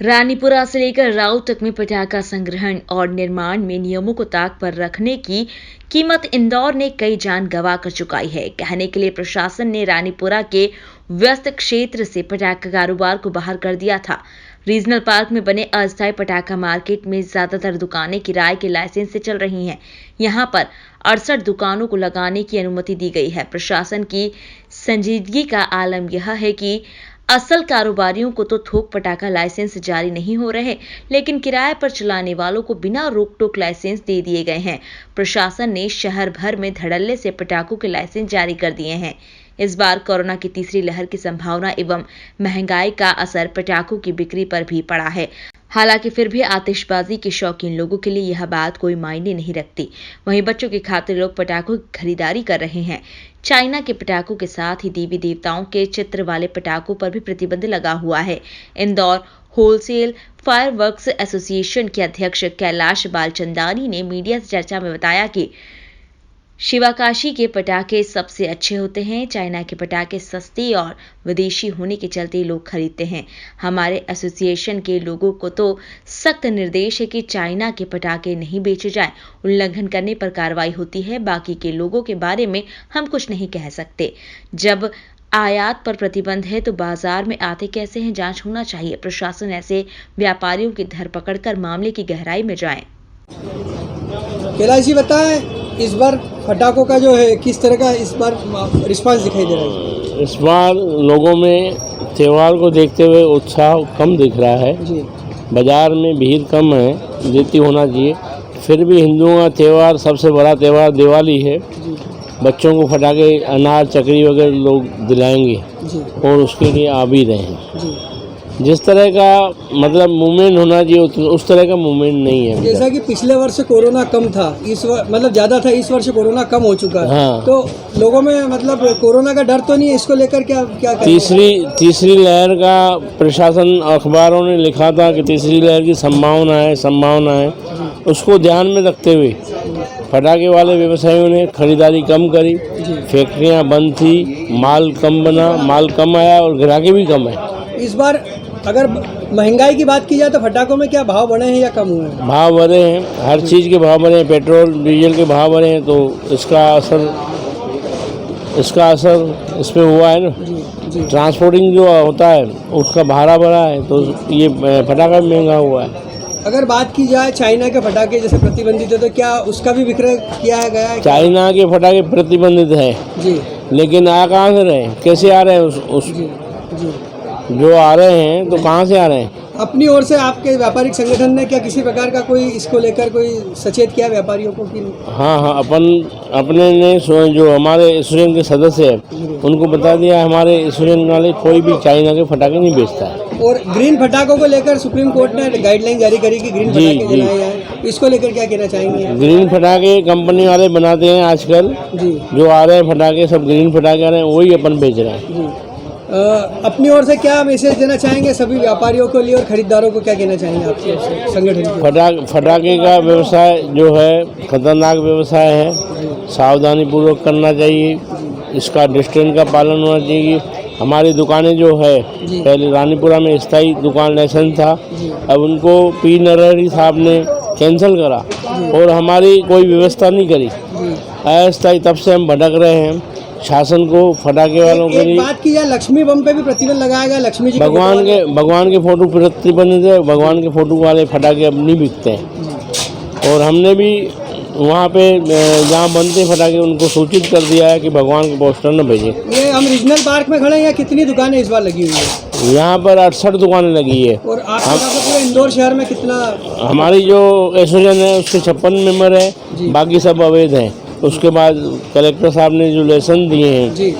रानीपुरा से लेकर राव तक में पटाखा संग्रहण और निर्माण में नियमों को ताक पर रखने की कीमत इंदौर ने कई जान गंवा कर चुकाई है। कहने के लिए प्रशासन ने रानीपुरा के व्यस्त क्षेत्र से पटाखा कारोबार को बाहर कर दिया था। रीजनल पार्क में बने अस्थायी पटाखा मार्केट में ज्यादातर दुकानें किराए के लाइसेंस से चल रही हैं। यहां पर 68 दुकानों को लगाने की अनुमति दी गई है। प्रशासन की संजीदगी का आलम यह है कि असल कारोबारियों को तो थोक पटाखा लाइसेंस जारी नहीं हो रहे, लेकिन किराए पर चलाने वालों को बिना रोक टोक लाइसेंस दे दिए गए हैं। प्रशासन ने शहर भर में धड़ल्ले से पटाखों के लाइसेंस जारी कर दिए हैं। इस बार कोरोना की तीसरी लहर की संभावना एवं महंगाई का असर पटाखों की बिक्री पर भी पड़ा है। हालांकि फिर भी आतिशबाजी के शौकीन लोगों के लिए यह बात कोई मायने नहीं रखती। वहीं बच्चों की खातिर लोग पटाखों की खरीदारी कर रहे हैं। चाइना के पटाखों के साथ ही देवी देवताओं के चित्र वाले पटाखों पर भी प्रतिबंध लगा हुआ है। इंदौर होलसेल फायरवर्क्स एसोसिएशन के अध्यक्ष कैलाश बालचंदानी ने मीडिया से चर्चा में बताया कि शिवाकाशी के पटाखे सबसे अच्छे होते हैं। चाइना के पटाखे सस्ते और विदेशी होने के चलते लोग खरीदते हैं। हमारे एसोसिएशन के लोगों को तो सख्त निर्देश है कि चाइना के पटाखे नहीं बेचे जाएं। उल्लंघन करने पर कार्रवाई होती है। बाकी के लोगों के बारे में हम कुछ नहीं कह सकते। जब आयात पर प्रतिबंध है तो बाजार में आते कैसे हैं, जांच होना चाहिए। प्रशासन ऐसे व्यापारियों की धरपकड़ कर मामले की गहराई में जाए। कैलाश जी बताएं, इस बार पटाखों का जो है किस तरह का इस बार रिस्पांस दिखाई दे रहा है? इस बार लोगों में त्यौहार को देखते हुए उत्साह कम दिख रहा है जी। बाजार में भीड़ कम है जितनी होना चाहिए। फिर भी हिंदुओं का त्यौहार सबसे बड़ा त्यौहार दिवाली है। बच्चों को फटाके अनार चकरी वगैरह लोग दिलाएंगे जी। और उसके लिए आ भी रहे हैं। जी। जिस तरह का मतलब मूवमेंट होना चाहिए उस तरह का मूवमेंट नहीं है। जैसा कि पिछले वर्ष कोरोना कम था, इस मतलब ज़्यादा था, इस वर्ष कोरोना कम हो चुका है। हाँ। तो लोगों में मतलब कोरोना का डर तो नहीं है, इसको लेकर क्या तीसरी लहर का प्रशासन अखबारों ने लिखा था कि तीसरी लहर की संभावना है। उसको ध्यान में रखते हुए पटाखे वाले व्यवसायियों ने खरीदारी कम करी। फैक्ट्रियाँ बंद थी, माल कम आया और ग्राहकी भी कम है। इस बार अगर महंगाई की बात की जाए तो पटाखों में क्या भाव बढ़े हैं या कम हुए हैं? भाव बढ़े हैं, हर चीज़ के भाव बढ़े हैं। पेट्रोल डीजल के भाव बढ़े हैं तो इसका असर इस पे हुआ है ना। जी। ट्रांसपोर्टिंग जो होता है उसका भाड़ा बढ़ा है तो ये पटाखा भी महंगा हुआ है। अगर बात की जाए चाइना के पटाखे जैसे प्रतिबंधित है तो क्या उसका भी विक्रय किया गया है? चाइना के पटाखे प्रतिबंधित है जी। लेकिन आ कहाँ से रहे, कैसे आ रहे हैं? जी। जो आ रहे हैं तो कहाँ से आ रहे हैं? अपनी ओर से आपके व्यापारिक संगठन ने क्या किसी प्रकार का कोई इसको लेकर कोई सचेत किया व्यापारियों को कि? हाँ, अपने ने जो हमारे एसोसिएशन के सदस्य हैं उनको बता दिया हमारे एसोसिएशन वाले कोई भी चाइना के पटाखे नहीं बेचता है। और ग्रीन पटाखों को लेकर सुप्रीम कोर्ट ने गाइडलाइन जारी करी कि ग्रीन पटाखे जलाए जाएं। इसको लेकर क्या कहना चाहेंगे? ग्रीन पटाखे कंपनी वाले बनाते हैं आजकल। जी। जो आ रहे हैं पटाखे सब ग्रीन पटाखे आ रहे हैं, वही अपन बेच रहे हैं। जी। अपनी ओर से क्या मैसेज देना चाहेंगे सभी व्यापारियों को लिए और खरीदारों को क्या कहना चाहेंगे आपके संगठन? फटाखे का व्यवसाय जो है खतरनाक व्यवसाय है, सावधानी पूर्वक करना चाहिए। इसका डिस्टेंस का पालन होना चाहिए। हमारी दुकानें जो है पहले रानीपुरा में स्थायी दुकान लाइसेंस था, अब उनको पी नरहरी साहब ने कैंसिल करा और हमारी कोई व्यवस्था नहीं करी। अस्थायी तब से हम भटक रहे हैं। शासन को फटाके वालों के लिए बात की जाए लक्ष्मी बम पे भी प्रतिबंध लगाया गया। लक्ष्मी जी भगवान के फोटो प्रतिबंधित है। भगवान के फोटो वाले फटाके अब नहीं बिकते हैं और हमने भी वहाँ पे जहाँ बनते फटाके उनको सूचित कर दिया है कि भगवान के पोस्टर न भेजें। ये हम रीजनल पार्क में खड़े हैं, कितनी दुकानें इस बार लगी हुई है? यहाँ पर 68 दुकानें लगी है। और आपके पूरे इंदौर शहर में कितना? हमारी जो एसोसिएशन है उसके 56 मेंबर है, बाकी सब अवैध हैं। उसके बाद कलेक्टर साहब ने जो लाइसेंस दिए हैं